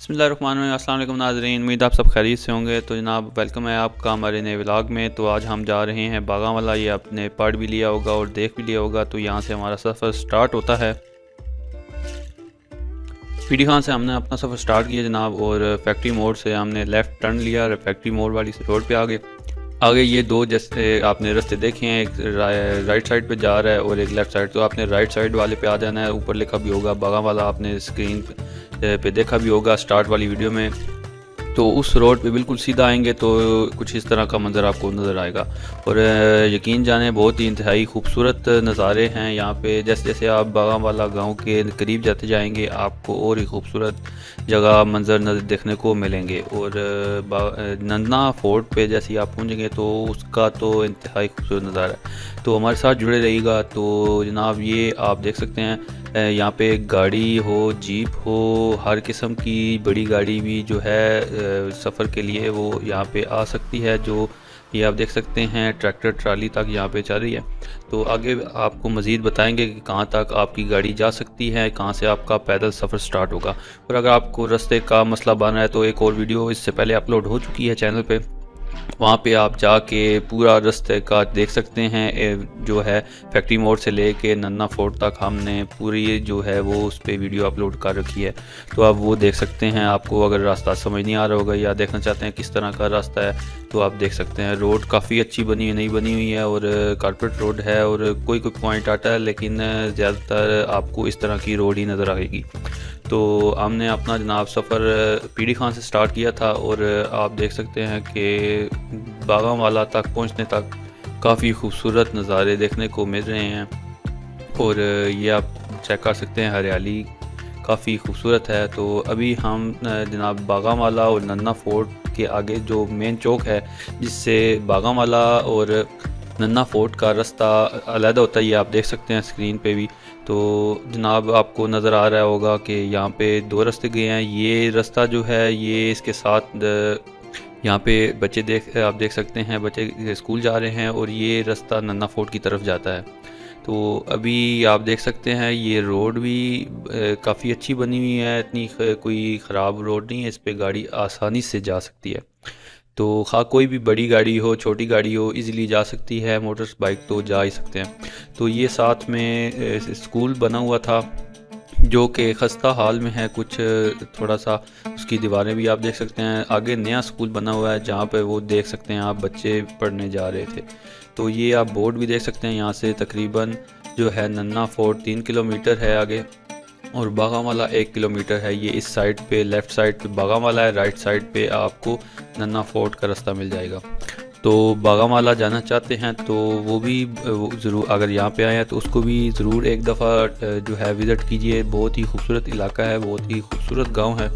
बिस्मिल्लाहिर्रहमानिर्रहीम। अस्सलाम वालेकुम नाज़रीन, उम्मीद आप सब खैरियत से होंगे। तो जनाब वेलकम है आपका हमारे नए व्लॉग में। तो आज हम जा रहे हैं बागांवाला। ये आपने पढ़ भी लिया होगा और देख भी लिया होगा। तो यहाँ से हमारा सफ़र स्टार्ट होता है। पीडी खान से हमने अपना सफ़र स्टार्ट किया जनाब, और फैक्ट्री मोड़ से हमने लेफ़्ट टर्न लिया। फैक्ट्री मोड़ वाली रोड पे आगे ये दो जैसे आपने रास्ते देखे हैं, एक राइट साइड पे जा रहा है और एक लेफ़्ट साइड। तो आपने राइट साइड वाले पे आ जाना है। ऊपर लिखा भी होगा बागांवाला, आपने स्क्रीन पे देखा भी होगा स्टार्ट वाली वीडियो में। तो उस रोड पे बिल्कुल सीधा आएंगे तो कुछ इस तरह का मंज़र आपको नज़र आएगा। और यकीन जाने बहुत ही इंतहाई खूबसूरत नज़ारे हैं यहाँ पे। जैसे जैसे आप बागांवाला गांव के करीब जाते जाएंगे आपको और ही खूबसूरत जगह मंज़र नज़र देखने को मिलेंगे। और नंदना फोर्ट पे जैसे आप पहुँचेंगे तो उसका तो इंतहाई खूबसूरत नज़ारा है। तो हमारे साथ जुड़े रहिएगा। तो जनाब ये आप देख सकते हैं यहाँ पे गाड़ी हो, जीप हो, हर किस्म की बड़ी गाड़ी भी जो है सफ़र के लिए वो यहाँ पे आ सकती है। जो ये आप देख सकते हैं ट्रैक्टर ट्राली तक यहाँ पे चल रही है। तो आगे आपको मज़ीद बताएंगे कि कहाँ तक आपकी गाड़ी जा सकती है, कहाँ से आपका पैदल सफ़र स्टार्ट होगा। और अगर आपको रास्ते का मसला बन रहा है तो एक और वीडियो इससे पहले अपलोड हो चुकी है चैनल पे, वहाँ पे आप जाके पूरा रास्ते का देख सकते हैं। जो है फैक्ट्री मोड़ से लेके नन्ना फोर्ट तक हमने पूरी जो है वो उस पर वीडियो अपलोड कर रखी है। तो आप वो देख सकते हैं। आपको अगर रास्ता समझ नहीं आ रहा होगा या देखना चाहते हैं किस तरह का रास्ता है तो आप देख सकते हैं। रोड काफ़ी अच्छी बनी हुई, नई बनी हुई है और कारपेट रोड है। और कोई कोई पॉइंट आता है लेकिन ज़्यादातर आपको इस तरह की रोड ही नज़र आएगी। तो हमने अपना जनाब सफ़र पीडी खान से स्टार्ट किया था और आप देख सकते हैं कि बागांवाला तक पहुंचने तक काफ़ी खूबसूरत नज़ारे देखने को मिल रहे हैं। और ये आप चेक कर सकते हैं, हरियाली काफ़ी खूबसूरत है। तो अभी हम जनाब बागांवाला और नन्ना फोर्ट के आगे जो मेन चौक है जिससे बागांवाला और नन्ना फोर्ट का रास्ता अलग होता है, ये आप देख सकते हैं स्क्रीन पे भी। तो जनाब आपको नज़र आ रहा होगा कि यहाँ पे दो रास्ते गए हैं। ये रास्ता जो है ये इसके साथ यहाँ पे बच्चे आप देख सकते हैं, बच्चे स्कूल जा रहे हैं और ये रास्ता नन्ना फोर्ट की तरफ जाता है। तो अभी आप देख सकते हैं ये रोड भी काफ़ी अच्छी बनी हुई है। इतनी कोई ख़राब रोड नहीं है, इस पे गाड़ी आसानी से जा सकती है। तो खा कोई भी बड़ी गाड़ी हो, छोटी गाड़ी हो, इजीली जा सकती है। मोटर बाइक तो जा ही सकते हैं। तो ये साथ में स्कूल बना हुआ था जो कि खस्ता हाल में है कुछ, थोड़ा सा उसकी दीवारें भी आप देख सकते हैं। आगे नया स्कूल बना हुआ है जहाँ पे वो देख सकते हैं आप बच्चे पढ़ने जा रहे थे। तो ये आप बोर्ड भी देख सकते हैं। यहाँ से तकरीबन जो है नन्ना फोर्ट 3 किलोमीटर है आगे और बागांवाला 1 किलोमीटर है। ये इस साइड पे लेफ़्ट साइड पे बागांवाला है, राइट साइड पे आपको नन्ना फोर्ट का रास्ता मिल जाएगा। तो बागांवाला जाना चाहते हैं तो वो भी ज़रूर, अगर यहाँ पे आए हैं तो उसको भी ज़रूर एक दफ़ा जो है विज़िट कीजिए। बहुत ही खूबसूरत इलाका है, बहुत ही खूबसूरत गांव है।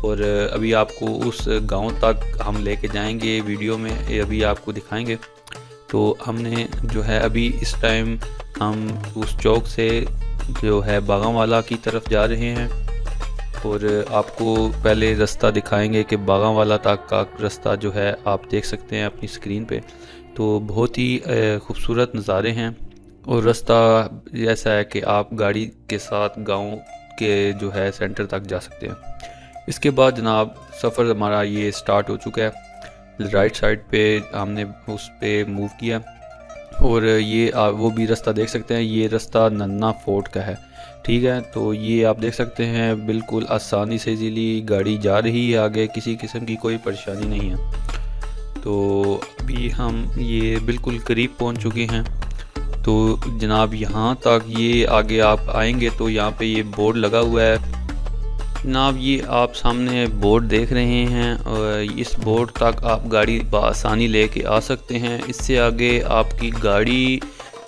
और अभी आपको उस गांव तक हम लेके जाएंगे वीडियो में, अभी आपको दिखाएंगे। तो हमने जो है अभी इस टाइम हम उस चौक से जो है बागांवाला की तरफ जा रहे हैं और आपको पहले रास्ता दिखाएंगे कि बागांवाला तक का रास्ता जो है आप देख सकते हैं अपनी स्क्रीन पे। तो बहुत ही खूबसूरत नज़ारे हैं और रास्ता ऐसा है कि आप गाड़ी के साथ गांव के जो है सेंटर तक जा सकते हैं। इसके बाद जनाब सफ़र हमारा ये स्टार्ट हो चुका है। राइट साइड पे हमने उस पर मूव किया और ये वो भी रास्ता देख सकते हैं। ये रास्ता नन्ना फोर्ट का है, ठीक है। तो ये आप देख सकते हैं बिल्कुल आसानी से इजीली गाड़ी जा रही है आगे, किसी किस्म की कोई परेशानी नहीं है। तो अभी हम ये बिल्कुल करीब पहुंच चुके हैं। तो जनाब यहाँ तक ये आगे आप आएंगे तो यहाँ पे ये बोर्ड लगा हुआ है जनाब। ये आप सामने बोर्ड देख रहे हैं और इस बोर्ड तक आप गाड़ी बआसानी लेके आ सकते हैं। इससे आगे आपकी गाड़ी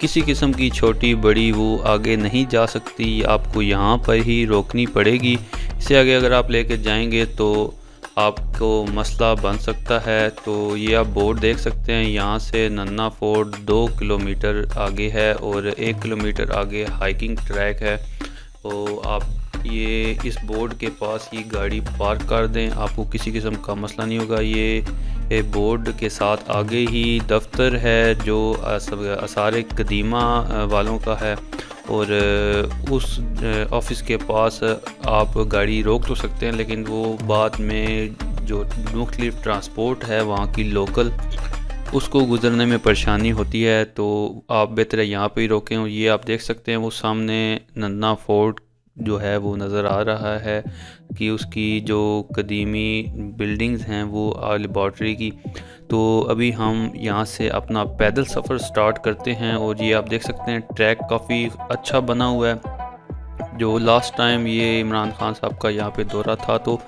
किसी किस्म की छोटी बड़ी वो आगे नहीं जा सकती, आपको यहाँ पर ही रोकनी पड़ेगी। इससे आगे अगर आप लेके जाएंगे तो आपको मसला बन सकता है। तो ये आप बोर्ड देख सकते हैं, यहाँ से नन्ना फोर्ट 2 किलोमीटर आगे है और 1 किलोमीटर आगे हाइकिंग ट्रैक है। तो आप ये इस बोर्ड के पास ही गाड़ी पार्क कर दें, आपको किसी किस्म का मसला नहीं होगा। ये बोर्ड के साथ आगे ही दफ्तर है जो आसार कदीमा वालों का है और उस ऑफिस के पास आप गाड़ी रोक तो सकते हैं, लेकिन वो बाद में जो मुख्तलिफ ट्रांसपोर्ट है वहाँ की लोकल, उसको गुज़रने में परेशानी होती है। तो आप बेहतर है यहाँ पे ही रोकें। और ये आप देख सकते हैं वो सामने नन्ना फोर्ट जो है वो नज़र आ रहा है कि उसकी जो कदीमी बिल्डिंग्स हैं वो लेबॉर्ट्री की। तो अभी हम यहाँ से अपना पैदल सफ़र स्टार्ट करते हैं। और ये आप देख सकते हैं ट्रैक काफ़ी अच्छा बना हुआ है। जो लास्ट टाइम ये इमरान खान साहब का यहाँ पे दौरा था तो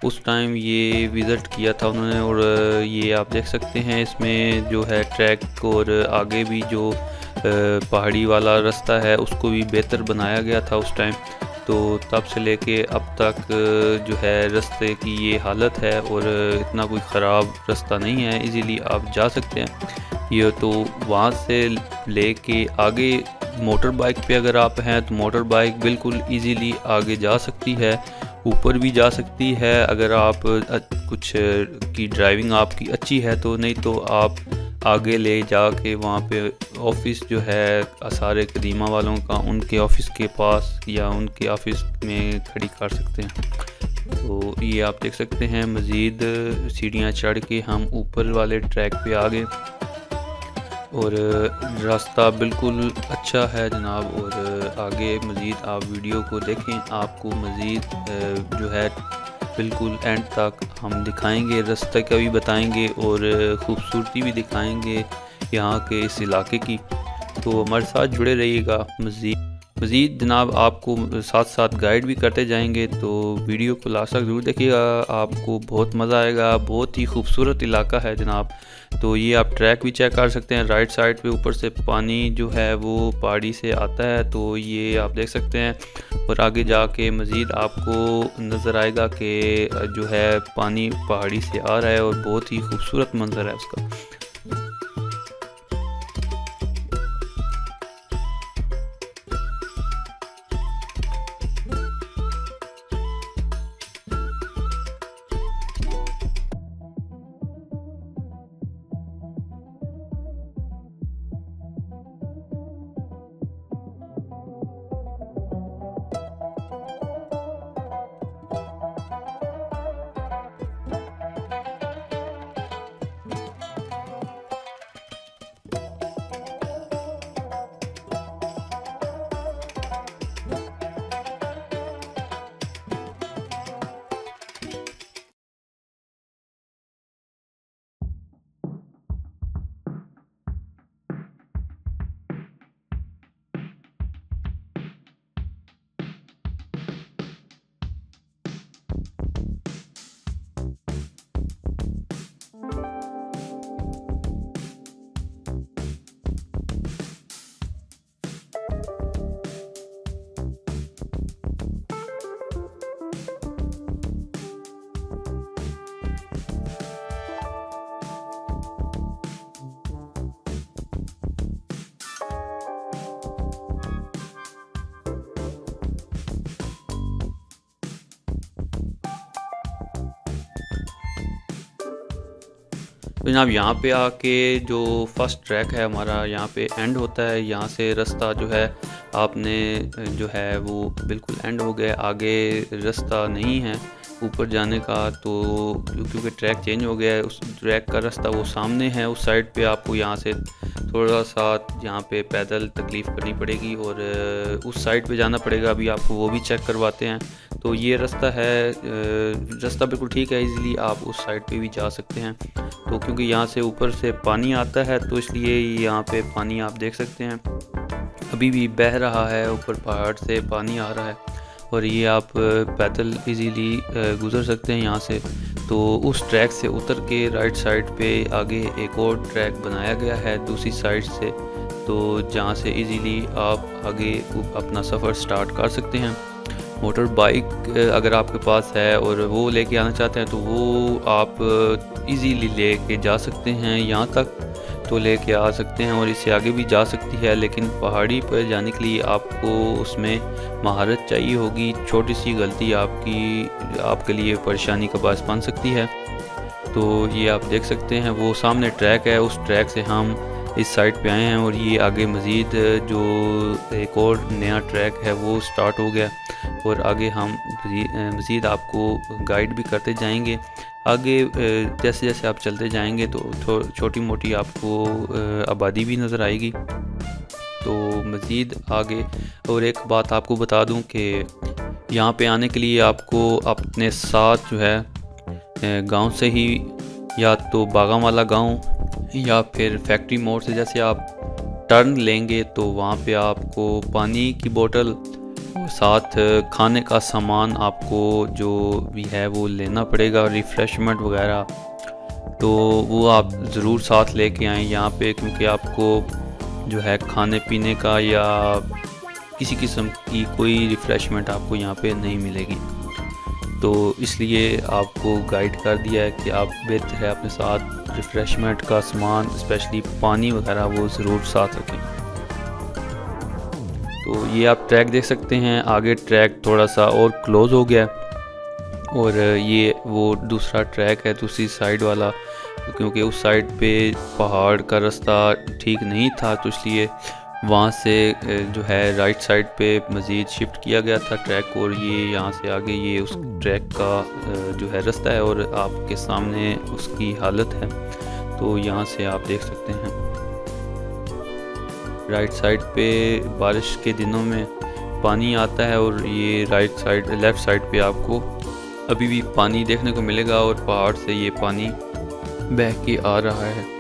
उस टाइम ये विज़िट किया था उन्होंने। और ये आप देख सकते हैं इसमें जो है ट्रैक और आगे भी जो पहाड़ी वाला रास्ता है उसको भी बेहतर बनाया गया था उस टाइम। तो तब से लेके अब तक जो है रास्ते की ये हालत है और इतना कोई ख़राब रास्ता नहीं है, इजीली आप जा सकते हैं। ये तो वहाँ से लेके आगे मोटर बाइक पे अगर आप हैं तो मोटर बाइक बिल्कुल इजीली आगे जा सकती है, ऊपर भी जा सकती है अगर आप कुछ की ड्राइविंग आपकी अच्छी है तो। नहीं तो आप आगे ले जाके वहाँ पे ऑफिस जो है आसार कदीमा वालों का, उनके ऑफिस के पास या उनके ऑफिस में खड़ी कर सकते हैं। तो ये आप देख सकते हैं मज़ीद सीढ़ियाँ चढ़ के हम ऊपर वाले ट्रैक पे आ गए और रास्ता बिल्कुल अच्छा है जनाब। और आगे मज़ीद आप वीडियो को देखें, आपको मज़ीद जो है बिल्कुल एंड तक हम दिखाएंगे, रास्ते का भी बताएंगे और ख़ूबसूरती भी दिखाएंगे यहाँ के इस इलाके की। तो हमारे साथ जुड़े रहिएगा। मज़ीद जनाब आपको साथ साथ गाइड भी करते जाएंगे, तो वीडियो को लास्ट तक ज़रूर देखिएगा, आपको बहुत मज़ा आएगा। बहुत ही खूबसूरत इलाका है जनाब। तो ये आप ट्रैक भी चेक कर सकते हैं, राइट साइड पे ऊपर से पानी जो है वो पहाड़ी से आता है, तो ये आप देख सकते हैं। और आगे जाके मज़ीद आपको नज़र आएगा कि जो है पानी पहाड़ी से आ रहा है और बहुत ही खूबसूरत मंजर है उसका। तो जनाब यहाँ पे आके जो फर्स्ट ट्रैक है हमारा यहाँ पे एंड होता है। यहाँ से रास्ता जो है आपने जो है वो बिल्कुल एंड हो गया, आगे रास्ता नहीं है ऊपर जाने का। तो क्योंकि ट्रैक चेंज हो गया है, उस ट्रैक का रास्ता वो सामने है उस साइड पे। आपको यहाँ से थोड़ा सा यहाँ पे पैदल तकलीफ़ करनी पड़ेगी और उस साइड पे जाना पड़ेगा। अभी आपको वो भी चेक करवाते हैं। तो ये रास्ता है, रास्ता बिल्कुल ठीक है, इजीली आप उस साइड पे भी जा सकते हैं। तो क्योंकि यहाँ से ऊपर से पानी आता है तो इसलिए यहाँ पे पानी आप देख सकते हैं अभी भी बह रहा है, ऊपर पहाड़ से पानी आ रहा है और ये आप पैदल इजीली गुज़र सकते हैं यहाँ से। तो उस ट्रैक से उतर के राइट साइड पे आगे एक और ट्रैक बनाया गया है दूसरी साइड से, तो जहाँ से इजीली आप आगे अपना सफ़र स्टार्ट कर सकते हैं। मोटर बाइक अगर आपके पास है और वो लेके आना चाहते हैं तो वो आप इजीली लेके जा सकते हैं, यहाँ तक तो लेके आ सकते हैं और इससे आगे भी जा सकती है। लेकिन पहाड़ी पर जाने के लिए आपको उसमें महारत चाहिए होगी। छोटी सी गलती आपके लिए परेशानी का बायस बन सकती है। तो ये आप देख सकते हैं वो सामने ट्रैक है, उस ट्रैक से हम इस साइड पे आए हैं और ये आगे मज़ीद जो एक और नया ट्रैक है वो स्टार्ट हो गया और आगे हम मज़ीद आपको गाइड भी करते जाएंगे। आगे जैसे जैसे आप चलते जाएंगे तो छोटी मोटी आपको आबादी भी नज़र आएगी। तो मज़ीद आगे और एक बात आपको बता दूं कि यहाँ पे आने के लिए आपको अपने साथ जो है गांव से ही या तो बागांवाला गांव या फिर फैक्ट्री मोड़ से जैसे आप टर्न लेंगे तो वहाँ पे आपको पानी की बोतल और साथ खाने का सामान आपको जो भी है वो लेना पड़ेगा, रिफ़्रेशमेंट वगैरह तो वो आप ज़रूर साथ लेके आएँ यहाँ पे, क्योंकि आपको जो है खाने पीने का या किसी किस्म की कोई रिफ़्रेशमेंट आपको यहाँ पे नहीं मिलेगी। तो इसलिए आपको गाइड कर दिया है कि आप बेहतर है अपने साथ रिफ़्रेशमेंट का सामान स्पेशली पानी वगैरह वो ज़रूर साथ रखें। तो ये आप ट्रैक देख सकते हैं, आगे ट्रैक थोड़ा सा और क्लोज़ हो गया और ये वो दूसरा ट्रैक है दूसरी साइड वाला, क्योंकि उस साइड पे पहाड़ का रास्ता ठीक नहीं था तो इसलिए वहाँ से जो है राइट साइड पे मज़ीद शिफ्ट किया गया था ट्रैक और ये यहाँ से आगे ये उस ट्रैक का जो है रास्ता है और आपके सामने उसकी हालत है। तो यहाँ से आप देख सकते हैं राइट साइड पे बारिश के दिनों में पानी आता है और ये लेफ़्ट साइड पे आपको अभी भी पानी देखने को मिलेगा और पहाड़ से ये पानी बह के आ रहा है।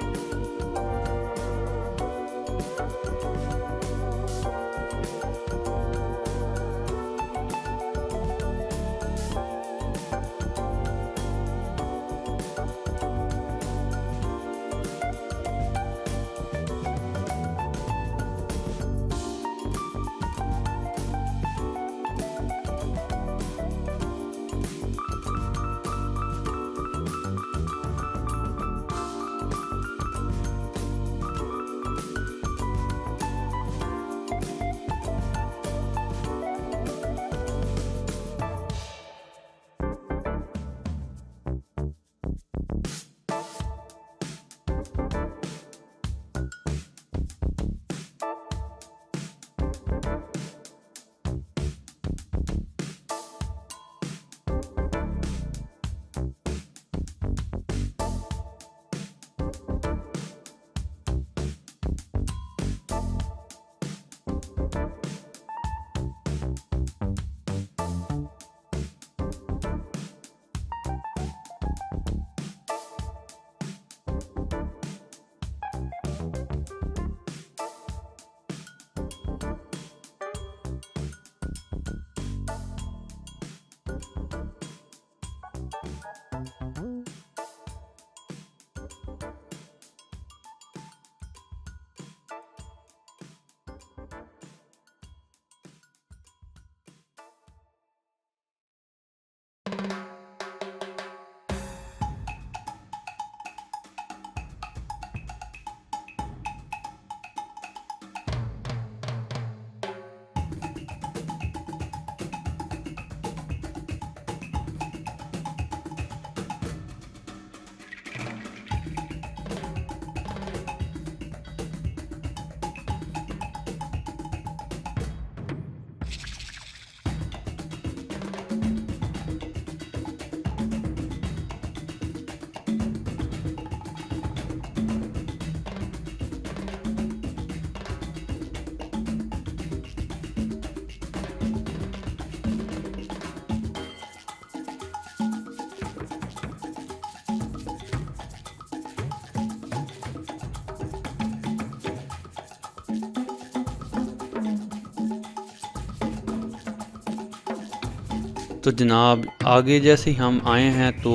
तो जनाब आगे जैसे ही हम आए हैं तो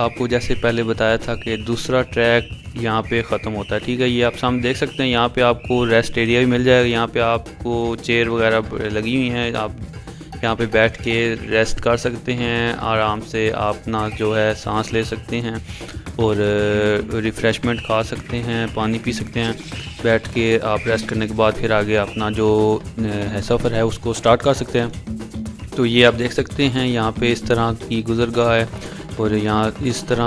आपको जैसे पहले बताया था कि दूसरा ट्रैक यहाँ पे ख़त्म होता है। ठीक है, ये आप सामने देख सकते हैं, यहाँ पे आपको रेस्ट एरिया भी मिल जाएगा। यहाँ पे आपको चेयर वगैरह लगी हुई हैं, आप यहाँ पे बैठ के रेस्ट कर सकते हैं, आराम से आप ना जो है सांस ले सकते हैं और रिफ़्रेशमेंट खा सकते हैं, पानी पी सकते हैं। बैठ के आप रेस्ट करने के बाद फिर आगे अपना जो है सफ़र है उसको स्टार्ट कर सकते हैं। तो ये आप देख सकते हैं यहाँ पे इस तरह की गुज़रगाह है और यहाँ इस तरह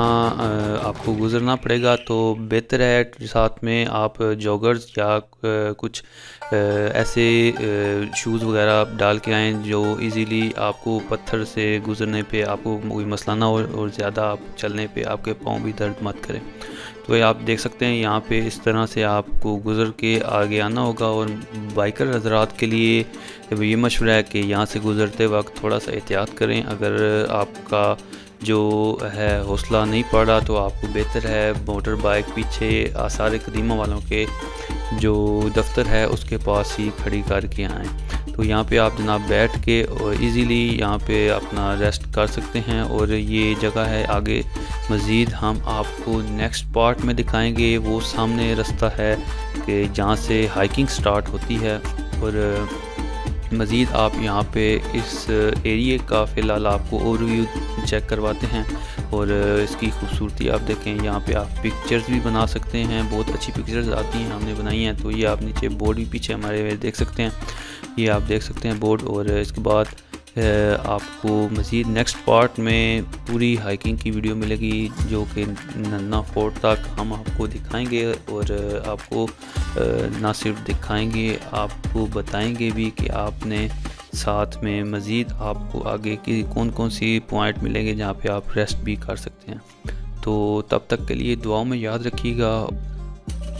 आपको गुज़रना पड़ेगा, तो बेहतर है साथ में आप जॉगर्स या कुछ ऐसे शूज़ वगैरह डाल के आएँ जो इजीली आपको पत्थर से गुज़रने पे आपको कोई मसला ना हो और ज़्यादा आप चलने पे आपके पाँव भी दर्द मत करें। तो ये आप देख सकते हैं यहाँ पे इस तरह से आपको गुज़र के आगे आना होगा। और बाइकर हज़रात के लिए ये मशवरा है कि यहाँ से गुज़रते वक्त थोड़ा सा एहतियात करें। अगर आपका जो है हौसला नहीं पड़ रहा तो आपको बेहतर है मोटर बाइक पीछे आसार कदीमा वालों के जो दफ्तर है उसके पास ही खड़ी करके आएँ। तो यहाँ पे आप जनाब बैठ के और इजीली यहाँ पे अपना रेस्ट कर सकते हैं। और ये जगह है, आगे मज़ीद हम आपको नेक्स्ट पार्ट में दिखाएंगे। वो सामने रास्ता है कि जहाँ से हाइकिंग स्टार्ट होती है। और मज़ीद आप यहाँ पे इस एरिए का फ़िलहाल आपको ओवरव्यू चेक करवाते हैं। और इसकी खूबसूरती आप देखें, यहाँ पे आप पिक्चर्स भी बना सकते हैं, बहुत अच्छी पिक्चर्स आती हैं, हमने बनाई हैं। तो ये आप नीचे बोर्ड भी पीछे हमारे देख सकते हैं, ये आप देख सकते हैं बोर्ड। और इसके बाद आपको मज़ीद नेक्स्ट पार्ट में पूरी हाइकिंग की वीडियो मिलेगी जो कि नन्ना फोर्ट तक हम आपको दिखाएंगे। और आपको ना सिर्फ दिखाएंगे, आपको बताएंगे भी कि आपने साथ में मज़ीद आपको आगे की कौन कौन सी पॉइंट मिलेंगे जहाँ पे आप रेस्ट भी कर सकते हैं। तो तब तक के लिए दुआओं में याद रखिएगा।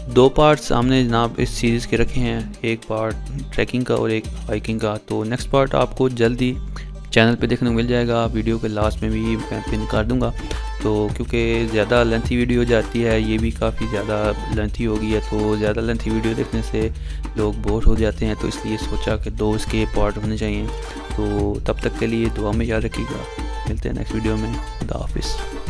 2 पार्ट्स हमने जनाब इस सीरीज़ के रखे हैं, एक पार्ट ट्रैकिंग का और एक हाइकिंग का। तो नेक्स्ट पार्ट आपको जल्दी चैनल पे देखने को मिल जाएगा। वीडियो के लास्ट में भी मैं पिन कर दूंगा। तो क्योंकि ज़्यादा लेंथी वीडियो हो जाती है, ये भी काफ़ी ज़्यादा लेंथी हो गई है, तो ज़्यादा लेंथी वीडियो देखने से लोग बोर हो जाते हैं। तो इसलिए सोचा कि 2 इसके पार्ट होने चाहिए। तो तब तक के लिए दुआ में याद रखिएगा। मिलते हैं नेक्स्ट वीडियो में। खुदा हाफिज़।